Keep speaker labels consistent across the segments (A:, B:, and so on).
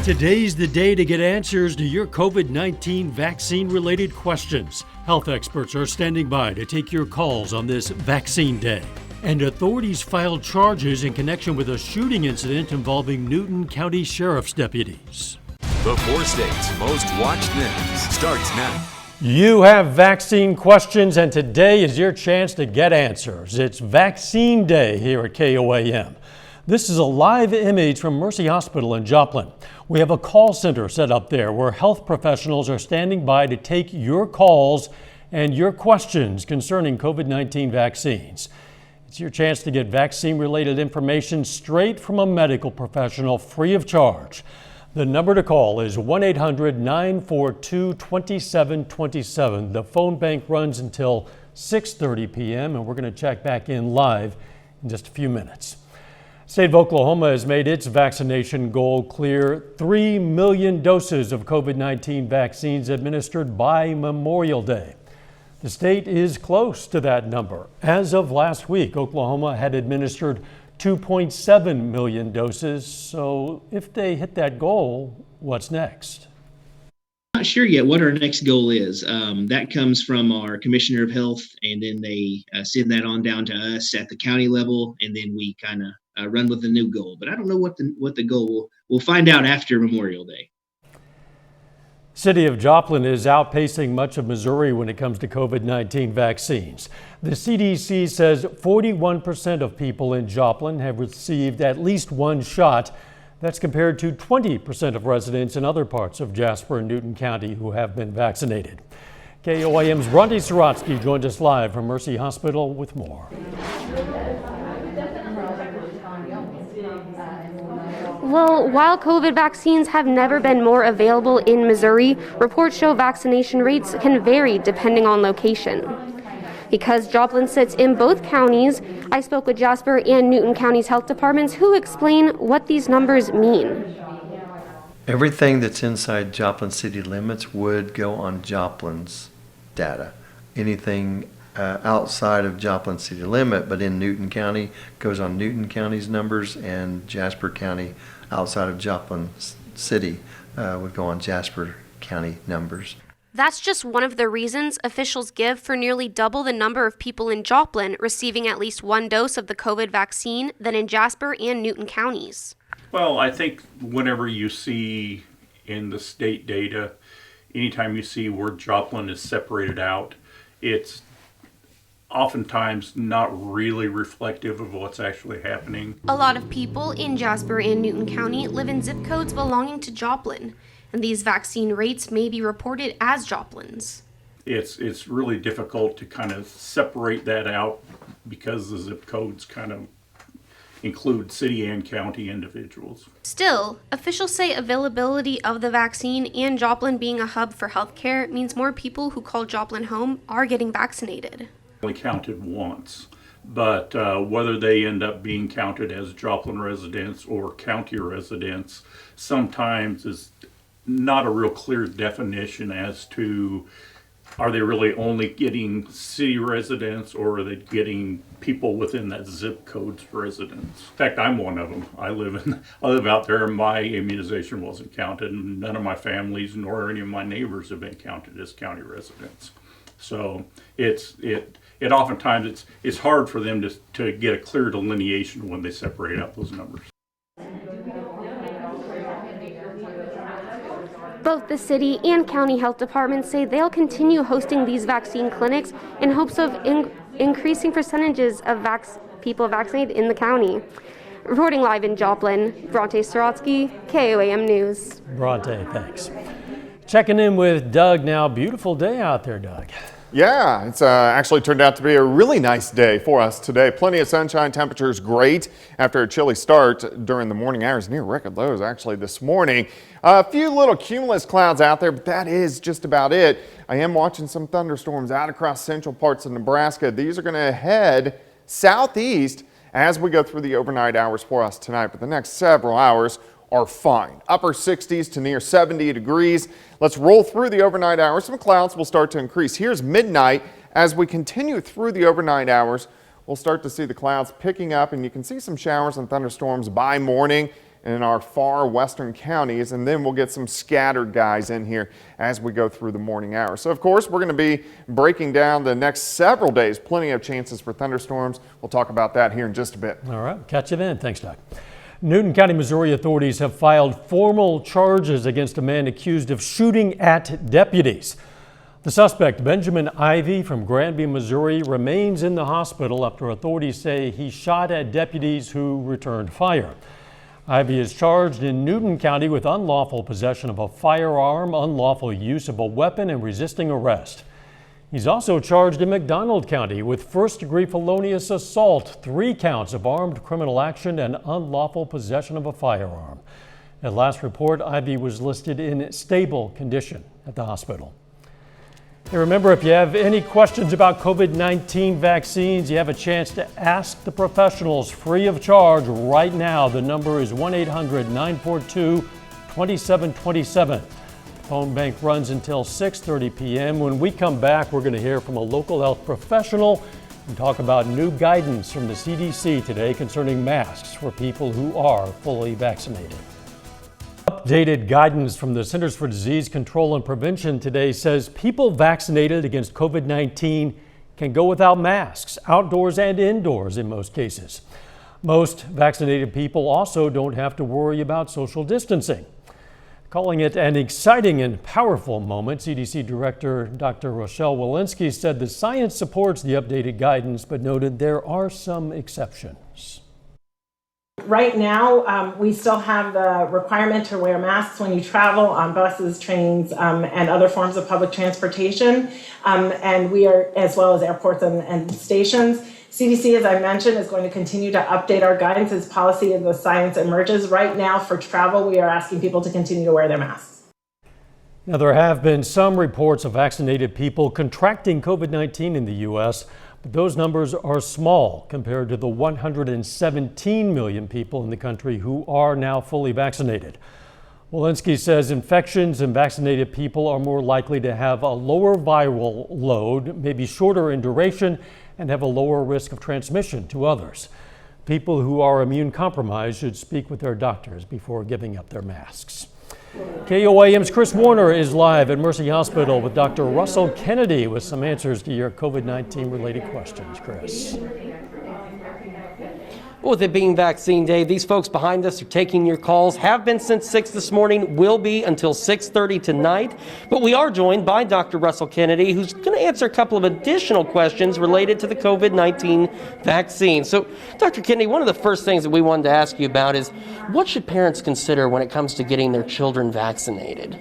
A: Today's the day to get answers to your COVID-19 vaccine-related questions. Health experts are standing by to take your calls on this vaccine day. And authorities filed charges in connection with a shooting incident involving Newton County Sheriff's deputies.
B: The 4 states most watched news starts now.
A: You have vaccine questions, and today is your chance to get answers. It's Vaccine Day here at KOAM. This is a live image from Mercy Hospital in Joplin. We have a call center set up there where health professionals are standing by to take your calls and your questions concerning COVID-19 vaccines. It's your chance to get vaccine-related information straight from a medical professional free of charge. The number to call is 1-800-942-2727. The phone bank runs until 6:30 p.m. and we're going to check back in live in just a few minutes. State of Oklahoma has made its vaccination goal clear. 3 million doses of COVID-19 vaccines administered by Memorial Day. The state is close to that number. As of last week, Oklahoma had administered 2.7 million doses. So if they hit that goal, what's next?
C: Not sure yet what our next goal is. That comes from our Commissioner of Health, and then they send that on down to us at the county level, and then we kind of run with the new goal. But I don't know what the goal will. We'll find out after Memorial Day.
A: City of Joplin is outpacing much of Missouri when it comes to COVID-19 vaccines. The CDC says 41% of people in Joplin have received at least one shot. That's compared to 20% of residents in other parts of Jasper and Newton County who have been vaccinated. KOAM's Bronte Sorotsky joined us live from Mercy Hospital with more.
D: Well, while COVID vaccines have never been more available in Missouri, reports show vaccination rates can vary depending on location. Because Joplin sits in both counties, I spoke with Jasper and Newton County's health departments who explain what these numbers mean.
E: Everything that's inside Joplin city limits would go on Joplin's data. Anything outside of Joplin city limit, but in Newton County, goes on Newton County's numbers, and Jasper County outside of Joplin city would go on Jasper County numbers.
D: That's just one of the reasons officials give for nearly double the number of people in Joplin receiving at least one dose of the COVID vaccine than in Jasper and Newton counties.
F: Well, I think whenever you see in the state data, anytime you see where Joplin is separated out, it's oftentimes not really reflective of what's actually happening.
D: A lot of people in Jasper and Newton County live in zip codes belonging to Joplin, and these vaccine rates may be reported as Joplin's.
F: It's really difficult to kind of separate that out because the zip codes kind of include city and county individuals.
D: Still, officials say availability of the vaccine and Joplin being a hub for healthcare means more people who call Joplin home are getting vaccinated.
F: Only counted once, but whether they end up being counted as Joplin residents or county residents sometimes is not a real clear definition as to are they really only getting city residents or are they getting people within that zip code's residence. In fact, I'm one of them. I live out there and my immunization wasn't counted, and none of my families nor any of my neighbors have been counted as county residents. So it oftentimes it's hard for them to get a clear delineation when they separate out those numbers.
D: Both the city and county health departments say they'll continue hosting these vaccine clinics in hopes of increasing percentages of people vaccinated in the county. Reporting live in Joplin, Bronte Sorotsky, KOAM News.
A: Bronte, thanks. Checking in with Doug now. Beautiful day out there, Doug.
G: Yeah, it's actually turned out to be a really nice day for us today. Plenty of sunshine, temperatures great after a chilly start during the morning hours, near record lows actually this morning. A few little cumulus clouds out there, but that is just about it. I am watching some thunderstorms out across central parts of Nebraska. These are going to head southeast as we go through the overnight hours for us tonight, but the next several hours are fine. Upper 60s to near 70 degrees. Let's roll through the overnight hours. Some clouds will start to increase. Here's midnight. As we continue through the overnight hours, we'll start to see the clouds picking up, and you can see some showers and thunderstorms by morning. in our far western counties, and then we'll get some scattered guys in here as we go through the morning hours. So, of course, we're going to be breaking down the next several days. Plenty of chances for thunderstorms. We'll talk about that here in just a bit.
A: All right, catch you then. Thanks, Doug. Newton County, Missouri authorities have filed formal charges against a man accused of shooting at deputies. The suspect, Benjamin Ivy from Granby, Missouri, remains in the hospital after authorities say he shot at deputies who returned fire. Ivy is charged in Newton County with unlawful possession of a firearm, unlawful use of a weapon, and resisting arrest. He's also charged in McDonald County with first-degree felonious assault, 3 counts of armed criminal action, and unlawful possession of a firearm. At last report, Ivy was listed in stable condition at the hospital. Hey, remember, if you have any questions about COVID-19 vaccines, you have a chance to ask the professionals free of charge right now. The number is 1-800-942-2727. Phone bank runs until 6:30 p.m. When we come back, we're going to hear from a local health professional and talk about new guidance from the CDC today concerning masks for people who are fully vaccinated. Updated guidance from the Centers for Disease Control and Prevention today says people vaccinated against COVID-19 can go without masks, outdoors and indoors in most cases. Most vaccinated people also don't have to worry about social distancing. Calling it an exciting and powerful moment, CDC Director Dr. Rochelle Walensky said the science supports the updated guidance, but noted there are some exceptions.
H: Right now, we still have the requirement to wear masks when you travel on buses, trains, and other forms of public transportation. And we are, as well as airports and stations. CDC, as I mentioned, is going to continue to update our guidance as policy as the science emerges. Right now, for travel, we are asking people to continue to wear their masks.
A: Now, there have been some reports of vaccinated people contracting COVID-19 in the U.S., but those numbers are small compared to the 117 million people in the country who are now fully vaccinated. Walensky says infections in vaccinated people are more likely to have a lower viral load, maybe shorter in duration, and have a lower risk of transmission to others. People who are immune compromised should speak with their doctors before giving up their masks. KOAM's Chris Warner is live at Mercy Hospital with Dr. Russell Kennedy with some answers to your COVID-19 related questions. Chris.
I: Well, with it being vaccine day, these folks behind us are taking your calls, have been since 6 this morning, will be until 6:30 tonight. But we are joined by Dr. Russell Kennedy, who's going to answer a couple of additional questions related to the COVID-19 vaccine. So, Dr. Kennedy, one of the first things that we wanted to ask you about is what should parents consider when it comes to getting their children vaccinated?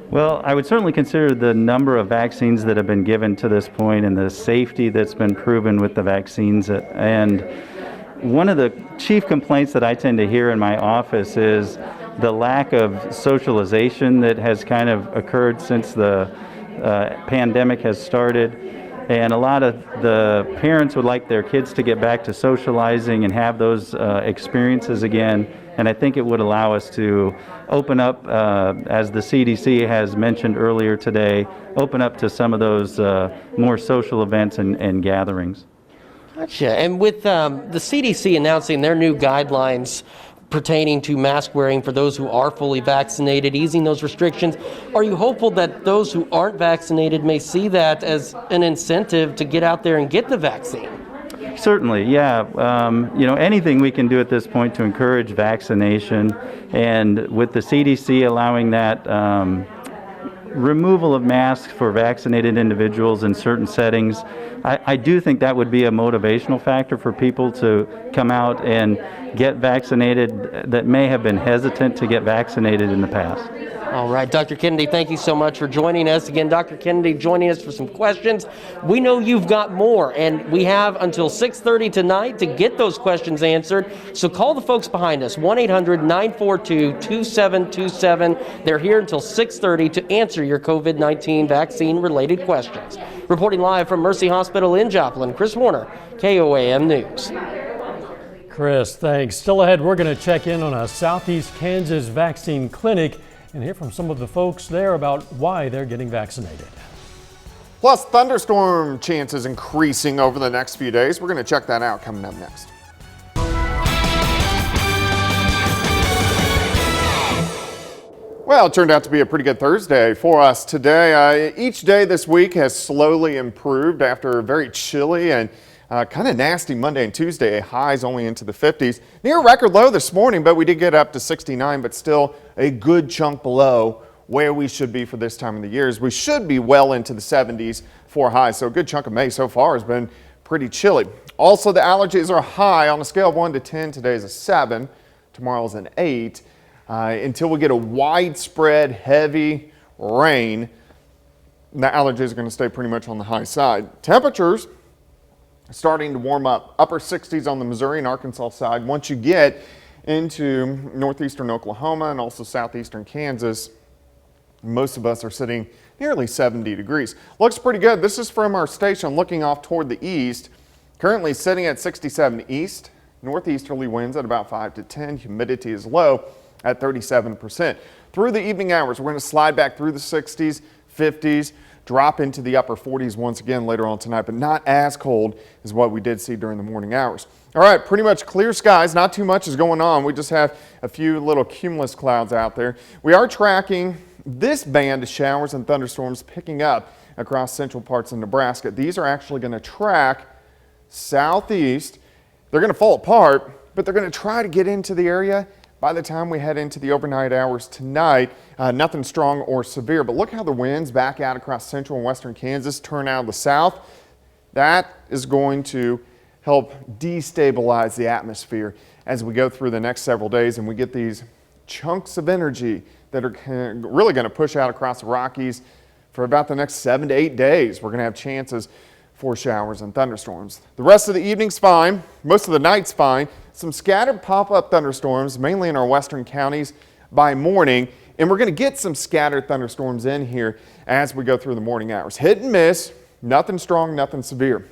J: Well, I would certainly consider the number of vaccines that have been given to this point and the safety that's been proven with the vaccines. And one of the chief complaints that I tend to hear in my office is the lack of socialization that has kind of occurred since the pandemic has started. And a lot of the parents would like their kids to get back to socializing and have those experiences again. And I think it would allow us to open up, as the CDC has mentioned earlier today, open up to some of those more social events and gatherings.
I: Gotcha. And with the CDC announcing their new guidelines pertaining to mask wearing for those who are fully vaccinated, easing those restrictions, are you hopeful that those who aren't vaccinated may see that as an incentive to get out there and get the vaccine?
J: Certainly, yeah. Anything we can do at this point to encourage vaccination, and with the CDC allowing that removal of masks for vaccinated individuals in certain settings, I do think that would be a motivational factor for people to come out and get vaccinated that may have been hesitant to get vaccinated in the past.
I: All right, Dr. Kennedy, thank you so much for joining us. Again, Dr. Kennedy joining us for some questions. We know you've got more, and we have until 6:30 tonight to get those questions answered. So call the folks behind us, 1-800-942-2727. They're here until 6:30 to answer your COVID-19 vaccine-related questions. Reporting live from Mercy Hospital in Joplin, Chris Warner, KOAM News.
A: Chris, thanks. Still ahead, we're going to check in on a Southeast Kansas vaccine clinic and hear from some of the folks there about why they're getting vaccinated.
G: Plus, thunderstorm chances increasing over the next few days. We're going to check that out coming up next. Well, it turned out to be a pretty good Thursday for us today. Each day this week has slowly improved after a very chilly and kind of nasty Monday and Tuesday. Highs only into the 50s. Near record low this morning, but we did get up to 69, but still a good chunk below where we should be for this time of the year. We should be well into the 70s for highs. So a good chunk of May so far has been pretty chilly. Also, the allergies are high on a scale of 1 to 10. Today's a 7. Tomorrow's an 8. Until we get a widespread heavy rain, the allergies are going to stay pretty much on the high side. Temperatures starting to warm up. Upper 60s on the Missouri and Arkansas side. Once you get into northeastern Oklahoma and also southeastern Kansas, most of us are sitting nearly 70 degrees. Looks pretty good. This is from our station looking off toward the east. Currently sitting at 67 east. Northeasterly winds at about 5 to 10. Humidity is low at 37%. Through the evening hours, we're going to slide back through the 60s, 50s, drop into the upper 40s once again later on tonight, but not as cold as what we did see during the morning hours. All right, pretty much clear skies. Not too much is going on. We just have a few little cumulus clouds out there. We are tracking this band of showers and thunderstorms picking up across central parts of Nebraska. These are actually going to track southeast. They're going to fall apart, but they're going to try to get into the area by the time we head into the overnight hours tonight. Nothing strong or severe, but look how the winds back out across central and western Kansas, turn out of the south. That is going to help destabilize the atmosphere as we go through the next several days and we get these chunks of energy that are really going to push out across the Rockies for about the next 7 to 8 days. We're going to have chances for showers and thunderstorms. The rest of the evening's fine. Most of the night's fine. Some scattered pop-up thunderstorms, mainly in our western counties by morning. And we're going to get some scattered thunderstorms in here as we go through the morning hours. Hit and miss, nothing strong, nothing severe.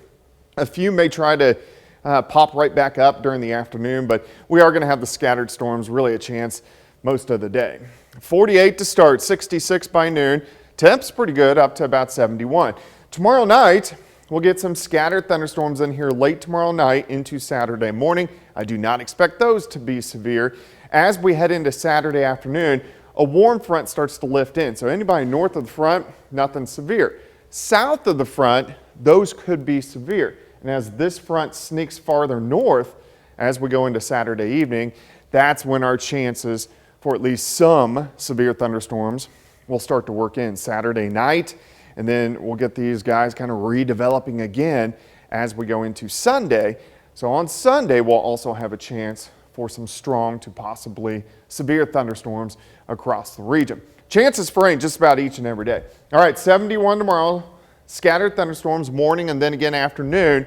G: A few may try to pop right back up during the afternoon, but we are going to have the scattered storms really a chance most of the day. 48 to start, 66 by noon. Temps pretty good, up to about 71. Tomorrow night, we'll get some scattered thunderstorms in here late tomorrow night into Saturday morning. I do not expect those to be severe. As we head into Saturday afternoon, a warm front starts to lift in. So anybody north of the front, nothing severe. South of the front, those could be severe. And as this front sneaks farther north, as we go into Saturday evening, that's when our chances for at least some severe thunderstorms will start to work in Saturday night. And then we'll get these guys kind of redeveloping again as we go into Sunday. So on Sunday, we'll also have a chance for some strong to possibly severe thunderstorms across the region. Chances for rain just about each and every day. All right, 71 tomorrow, scattered thunderstorms morning and then again afternoon.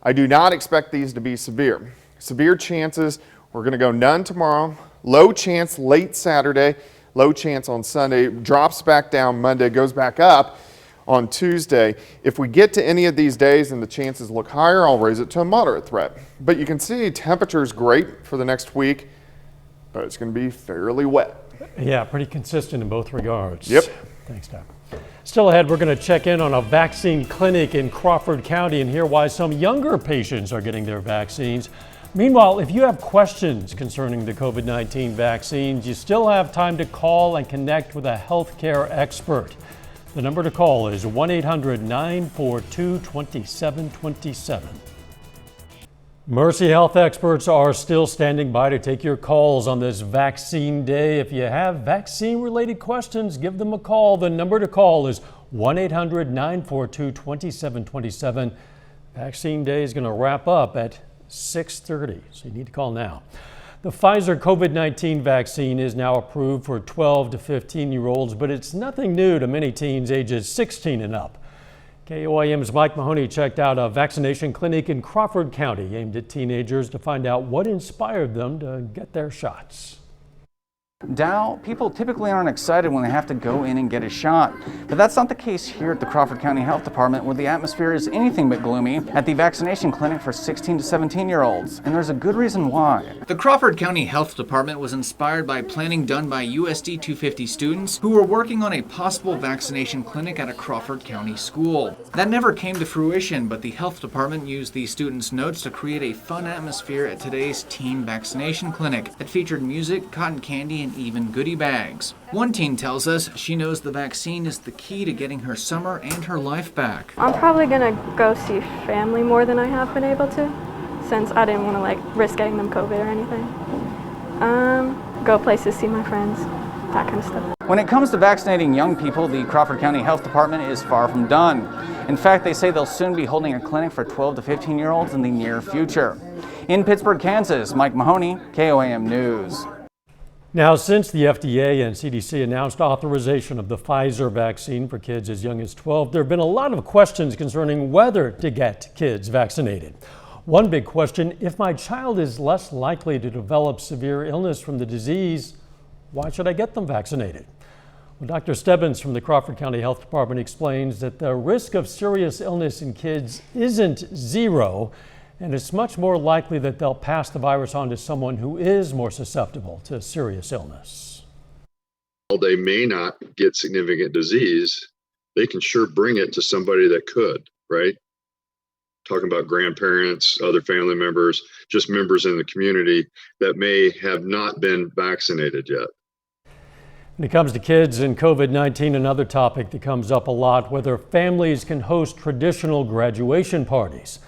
G: I do not expect these to be severe. Severe chances, we're going to go none tomorrow. Low chance late Saturday, low chance on Sunday, drops back down Monday, goes back up on Tuesday. If we get to any of these days and the chances look higher, I'll raise it to a moderate threat. But you can see temperature is great for the next week, but it's going to be fairly wet.
A: Yeah, pretty consistent in both regards.
G: Yep.
A: Thanks, Doc. Still ahead, we're going to check in on a vaccine clinic in Crawford County and hear why some younger patients are getting their vaccines. Meanwhile, if you have questions concerning the COVID-19 vaccines, you still have time to call and connect with a healthcare expert. The number to call is 1-800-942-2727. Mercy Health experts are still standing by to take your calls on this vaccine day. If you have vaccine-related questions, give them a call. The number to call is 1-800-942-2727. Vaccine day is going to wrap up at 6:30, so you need to call now. The Pfizer COVID-19 vaccine is now approved for 12 to 15-year-olds, but it's nothing new to many teens ages 16 and up. KOAM's Mike Mahoney checked out a vaccination clinic in Crawford County aimed at teenagers to find out what inspired them to get their shots.
K: Dow, people typically aren't excited when they have to go in and get a shot, but that's not the case here at the Crawford County Health Department, where the atmosphere is anything but gloomy at the vaccination clinic for 16 to 17-year-olds, and there's a good reason why.
L: The Crawford County Health Department was inspired by planning done by USD 250 students who were working on a possible vaccination clinic at a Crawford County school. That never came to fruition, but the health department used the students' notes to create a fun atmosphere at today's teen vaccination clinic that featured music, cotton candy, and even goodie bags. One teen tells us she knows the vaccine is the key to getting her summer and her life back.
M: I'm probably gonna go see family more than I have been able to, since I didn't want to risk getting them COVID or anything. Go places, see my friends, that kind of stuff.
K: When it comes to vaccinating young people, the Crawford County Health Department is far from done. In fact, they say they'll soon be holding a clinic for 12 to 15-year-olds in the near future. In Pittsburgh, Kansas, Mike Mahoney, KOAM News.
A: Now, since the FDA and CDC announced authorization of the Pfizer vaccine for kids as young as 12, there have been a lot of questions concerning whether to get kids vaccinated. One big question, if my child is less likely to develop severe illness from the disease, why should I get them vaccinated? Well, Dr. Stebbins from the Crawford County Health Department explains that the risk of serious illness in kids isn't zero, and it's much more likely that they'll pass the virus on to someone who is more susceptible to serious illness.
N: While they may not get significant disease, they can sure bring it to somebody that could, right? Talking about grandparents, other family members, just members in the community that may have not been vaccinated yet.
A: When it comes to kids and COVID-19, another topic that comes up a lot, whether families can host traditional graduation parties.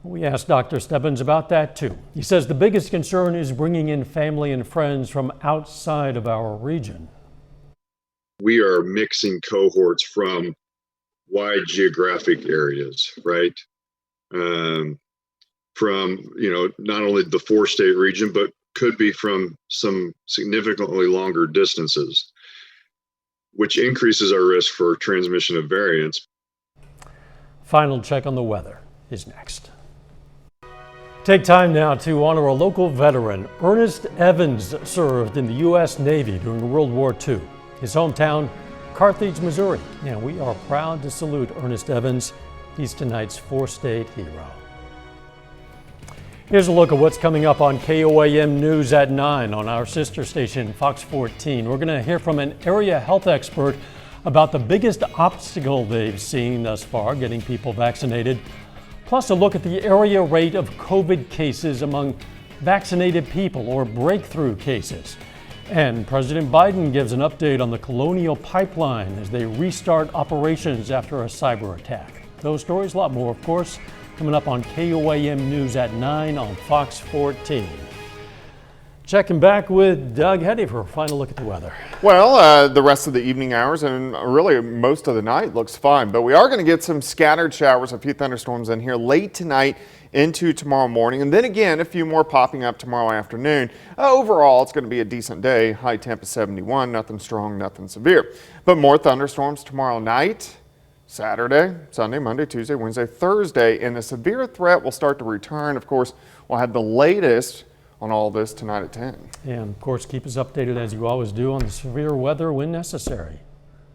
A: We asked Dr. Stebbins about that too. He says the biggest concern is bringing in family and friends from outside of our region.
N: We are mixing cohorts from wide geographic areas, right? From, not only the 4-state region, but could be from some significantly longer distances, which increases our risk for transmission of variants.
A: Final check on the weather is next. Take time now to honor a local veteran. Ernest Evans served in the U.S. Navy during World War II. His hometown, Carthage, Missouri. And we are proud to salute Ernest Evans. He's tonight's 4-state hero. Here's a look at what's coming up on KOAM News at 9 on our sister station, Fox 14. We're going to hear from an area health expert about the biggest obstacle they've seen thus far, getting people vaccinated. Plus a look at the area rate of COVID cases among vaccinated people or breakthrough cases. And President Biden gives an update on the Colonial Pipeline as they restart operations after a cyber attack. Those stories, a lot more, of course, coming up on KOAM News at 9 on Fox 14. Checking back with Doug Heddy for a final look at the weather.
G: Well, the rest of the evening hours and really most of the night looks fine, but we are going to get some scattered showers, a few thunderstorms in here late tonight into tomorrow morning, and then again a few more popping up tomorrow afternoon. Overall, it's going to be a decent day. High temp is 71, nothing strong, nothing severe. But more thunderstorms tomorrow night. Saturday, Sunday, Monday, Tuesday, Wednesday, Thursday, and the severe threat will start to return. Of course, we'll have the latest on all this tonight at 10.
A: And of course, keep us updated as you always do on the severe weather when necessary.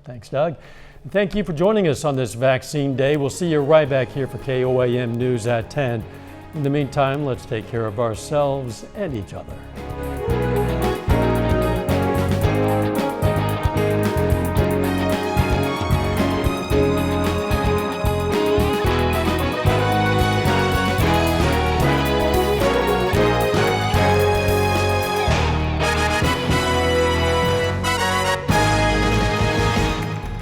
A: Thanks, Doug. And thank you for joining us on this vaccine day. We'll see you right back here for KOAM News at 10. In the meantime, let's take care of ourselves and each other.